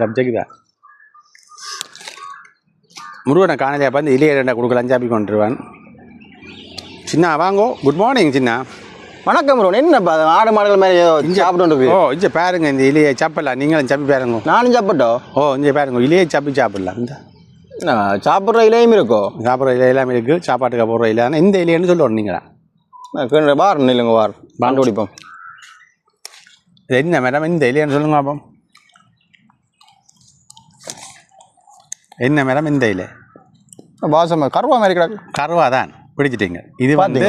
Subject தான் முருகனை காணலையா பார்த்து இலையை ரெண்டா கொடுக்கலாம் சாப்பி கொண்டுருவான் சின்ன வாங்கோ குட் மார்னிங் சின்ன வணக்கம் ப்ரோ என்னப்பா ஆடு மாடுகள் மாதிரி சாப்பிட்டு ஓ இங்கே பாருங்க இந்த இலையை சாப்பிடலாம் நீங்களும் சாப்பி பாருங்க நானும் சாப்பிட்டோம் ஓ இங்கே பாருங்க இலையை சாப்பி சாப்பிடலாம் இந்த சாப்பிட்ற இலையும் இருக்கும் சாப்பிட்ற இலை எல்லாமே இருக்குது சாப்பாட்டுக்கு போடுற இலையான இந்த இலைன்னு சொல்லுவோம் நீங்களா வார் இல்லைங்க வார் பாண்டு குடிப்போம் இது என்ன மேடம் இந்த இலையான்னு சொல்லுங்க அப்போ என்ன மேடம் இந்த இலை வாசம் கருவா மாதிரி கிடக்கு கருவா தான் பிடிச்சிட்டிங்க இது வந்து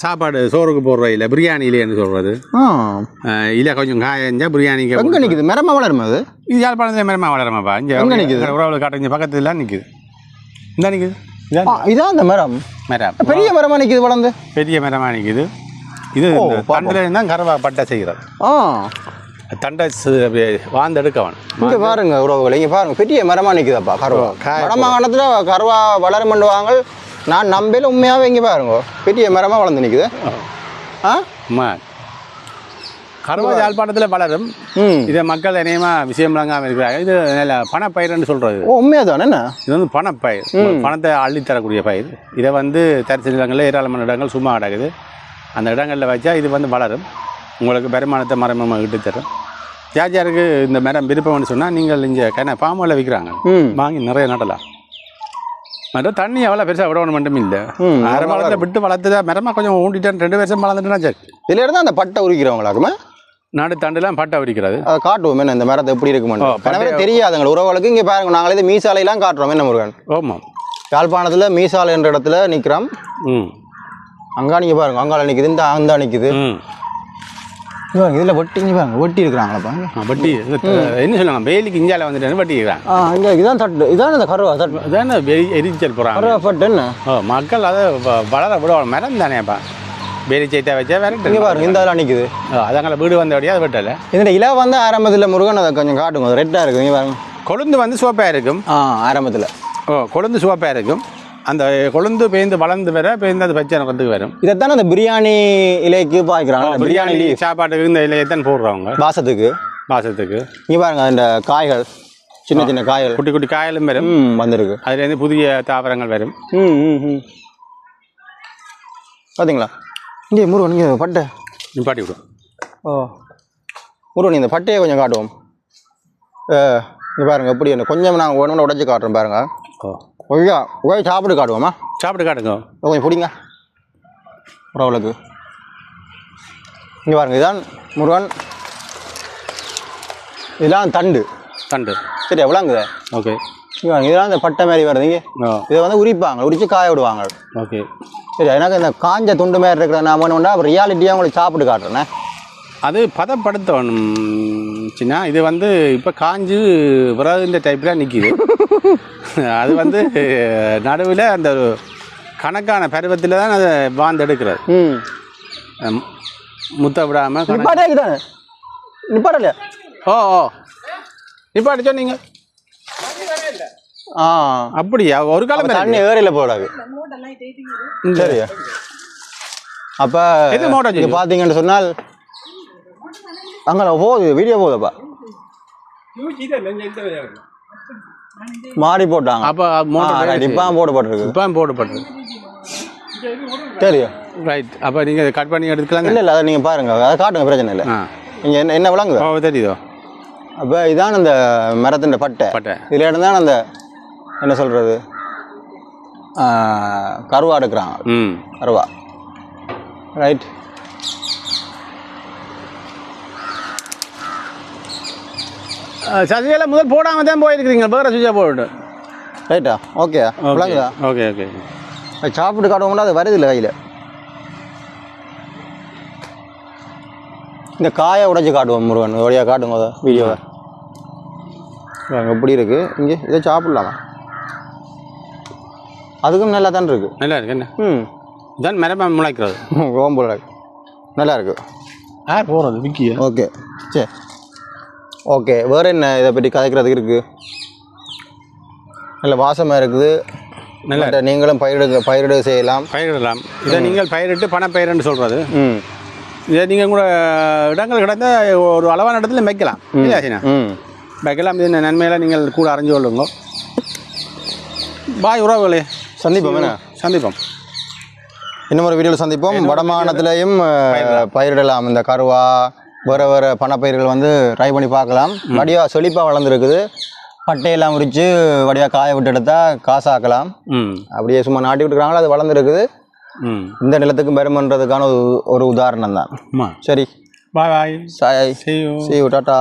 சாப்பாடு சோறுக்கு போடுற இல்லை பிரியாணி இல்லைன்னு சொல்கிறது இல்லை கொஞ்சம் காயஞ்சா பிரியாணிக்கு எங்கே நிற்குது மரமாக வளருமா அது இது யாழ்ப்பாணத்தில் மரமாக வளருமாப்பா இங்கே எங்கே நிற்குது உறவுல காட்டுங்க பக்கத்துலாம் நிற்குது இந்த நிற்குது இதான் அந்த மரம் பெரிய மரமாக நிற்குது வளர்ந்து பெரிய மரமாக நிற்குது இது தண்டில் தான் கருவா பட்டை செய்கிறது தண்டை வாழ்ந்தெடுக்கவன் இங்கே பாருங்க உறவுகளை இங்கே பாருங்க பெரிய மரமாக நிற்குதாப்பா கருவா வடமாகாணத்தில் கருவா வளர பண்ணுவாங்க நான் நம்பையில் உண்மையாகவே இங்கே பாருங்க பெரிய மரமாக வளர்ந்து நிற்குது கருவா யாழ்ப்பாணத்தில் வளரும் இதை மக்கள் இணையமாக விஷயம் விளங்காமல் இருக்கிறாங்க இது நல்ல பணப்பயிர்ன்னு சொல்கிறது உண்மையாக தானே என்ன இது வந்து பணப்பயிர் பணத்தை அள்ளித்தரக்கூடிய பயிர் இதை வந்து தரிசு இடங்களில் ஏராளமான இடங்கள் சும்மா கிடக்குது அந்த இடங்களில் வச்சா இது வந்து வளரும் உங்களுக்கு வருமானத்தை மரமாக இட்டு தரும் யாருக்கு இந்த மரம் விருப்பம்னு சொன்னால் நீங்கள் இங்கே பாம்புல விற்கிறாங்க வாங்கி நிறைய நடலாம் மற்றும் தண்ணி எவ்வளோ பெருசாக விடணும் மட்டும் இல்லை அரை மரத்தில் விட்டு வளர்த்துதா மரமாக கொஞ்சம் ஊண்டிட்டேன் 2 வருஷம் வளர்ந்துட்டுனா சரி இதில் இருந்தால் அந்த பட்டை உரிக்கிறவங்களாக்குமே நாடு தண்டுலாம் பட்டை உரிக்கிறது அதை காட்டுவோம் என்ன இந்த மரத்தை எப்படி இருக்குமான்னு தெரியாதுங்க உறவுகளுக்கு இங்கே பாருங்க நாங்களே இது மீசாலையெல்லாம் காட்டுறோம் என்ன முருகன் ஆமாம் யாழ்ப்பாணத்தில் மீசாலை என்ற இடத்துல நிற்கிறோம் அங்கா நீங்கள் பாருங்க அங்கால நிற்குது இந்த அந்தா நிற்குது இதில் வட்டி பாருங்க வட்டி இருக்கிறாங்களப்பா வட்டி என்ன சொல்லுவாங்க வேலிக்கு இஞ்சால வந்துட்டு வட்டி இருக்கிறாங்க இங்கே இதான் தட்டு இதான் இந்த கருவா தட்டு இதான் எரிச்சல் போகிறாங்க கருவா பட்டு என்ன மக்கள் அதை வளர விடுவாங்க மரம் தானேப்பா வேலி சைட்டா வச்சா வேற இங்கே பாருங்க இந்த அதெல்லாம் நிற்குது அதங்களை வீடு வந்தபடியாக அது வெட்டலை இந்த இலை வந்து ஆரம்பத்தில் முருகன் அதை கொஞ்சம் காட்டுங்க அது ரெட்டாக இருக்குது இங்கே பாருங்க கொழுந்து வந்து சிவப்பாக இருக்கும் ஆரம்பத்தில் கொழுந்து சிவப்பாக இருக்கும் அந்த கொழுந்து பேந்து வளர்ந்து வர பேருந்து அது பச்சை நிறத்துக்கு வரும் இதைத்தானே அந்த பிரியாணி இலைக்கு பாய்க்கிறாங்க பிரியாணி சாப்பாட்டுக்கு இந்த இலையை தான் போடுறவங்க வாசத்துக்கு இங்கே பாருங்க அந்த காய்கள் சின்ன சின்ன காய்கள் குட்டி குட்டி காய்களும் வரும் வந்திருக்கு அதுலேருந்து புதிய தாவரங்கள் வரும் பார்த்தீங்களா இங்கே முருகன் இங்கே பட்டை நிப்பாட்டி விடும் முருகன் இந்த பட்டையை கொஞ்சம் காட்டுவோம் இங்கே பாருங்க எப்படி கொஞ்சம் நாங்கள் ஒன்று உடச்சி காட்டுறோம் பாருங்க ஒய்யா ஒய் சாப்பிட்டு காட்டுவோமா சாப்பிட்டு காட்டுங்க கொஞ்சம் பிடிங்க உறவுகளுக்கு இங்கே பாருங்க இதுதான் முருகன் இதெல்லாம் தண்டு சரி எவ்வளோங்குது ஓகே இதெல்லாம் இந்த பட்டை மாதிரி வருதுங்க இதை வந்து உரிப்பாங்க உரித்து காய விடுவாங்க ஓகே சரி எனக்கு இந்த காஞ்ச துண்டு மாதிரி இருக்கிற நான் ஒன்றுண்டா ரியாலிட்டியாக உங்களுக்கு சாப்பிட்டு காட்டுறேண்ணே அது பதப்படுத்தணும் சின்ன இது வந்து இப்போ காஞ்சு விறகு இந்த டைப்பில் நிற்கிது அது வந்து நடுவில் அந்த கணக்கான பருவத்தில் தான் அதை வாழ்ந்தெடுக்கிறது முத்த விடாமல் நிப்பாடலையா நிப்பாட்டி சொன்னீங்க அப்படியா ஒரு காலம் தண்ணி ஏரியில் போடாது சரியா அப்போ பார்த்தீங்கன்னு சொன்னால் அங்கே போகுது வீடியோ போகுதுப்பா மாறி போட்டாங்க அப்போ இப்போதான் போடப்பட்டிருக்கு சரியா ரைட் அப்போ நீங்கள் கட் பண்ணி எடுத்துக்கலாம் இல்லை அதை நீங்கள் பாருங்க அதை காட்டுங்க பிரச்சனை இல்லை நீங்கள் என்ன விளங்குது தெரியுதோ அப்போ இதான் அந்த மரத்தின் பட்டை இதில் இருந்தால் அந்த என்ன சொல்கிறது கருவா எடுக்கிறாங்க கருவா ரைட் சசிகலா முதல் போடாமல் தான் போயிருக்கிறீங்க வேறு சுவிட்சாக போட்டு ரைட்டா ஓகே விளங்குதா ஓகே ஓகே சாப்பிட்டு காட்டுவோம்னா அது வருது இல்லை கையில் இந்த காயை உடைச்சி காட்டுவோம் முருகன் வழியாக காட்டுங்க அதை வீடியோவை எப்படி இருக்குது இங்கே இதை சாப்பிட்லாமா அதுக்கும் நல்லா தான் இருக்குது நல்லா இருக்கு என்ன தான் மரமாக முளைக்கிறது ஓம்பு நல்லா இருக்குது யார் போகிறது விக்கியா ஓகே சரி ஓகே வேறு என்ன இதை பற்றி கதைக்கிறதுக்கு இருக்குது நல்ல வாசமாக இருக்குது நல்லா நீங்களும் பயிரிடு செய்யலாம் பயிரிடலாம் இதை நீங்கள் பயிரிட்டு பணப்பயிர்னு சொல்கிறது இதை நீங்கள் கூட இடங்கள் கிடந்த ஒரு அளவான இடத்துல வைக்கலாம் இல்லையாச்சினா வைக்கலாம். இந்த நன்மையெல்லாம் நீங்கள் கூட அறிஞ்சு கொள்ளுங்க. பாய் உறவுகளே, சந்திப்போம் என்ன சந்திப்போம். இன்னும் ஒரு வீடியோவில் சந்திப்போம். வடமாகாணத்திலையும் பயிரிடலாம். இந்த கருவா வேறு வேறு பணப்பயிர்கள் வந்து ட்ரை பண்ணி பார்க்கலாம். வடிவாக செழிப்பாக வளர்ந்துருக்குது. பட்டையெல்லாம் உரித்து வடிவாக காய விட்டு எடுத்தால் காசாக்கலாம். அப்படியே சும்மா நாட்டி விட்டுக்கிறாங்களோ அது வளர்ந்துருக்குது. இந்த நிலத்துக்கு பெருமன்றதுக்கான ஒரு உதாரணம் தான். சரி, பாய் பாய். See you. டாட்டா.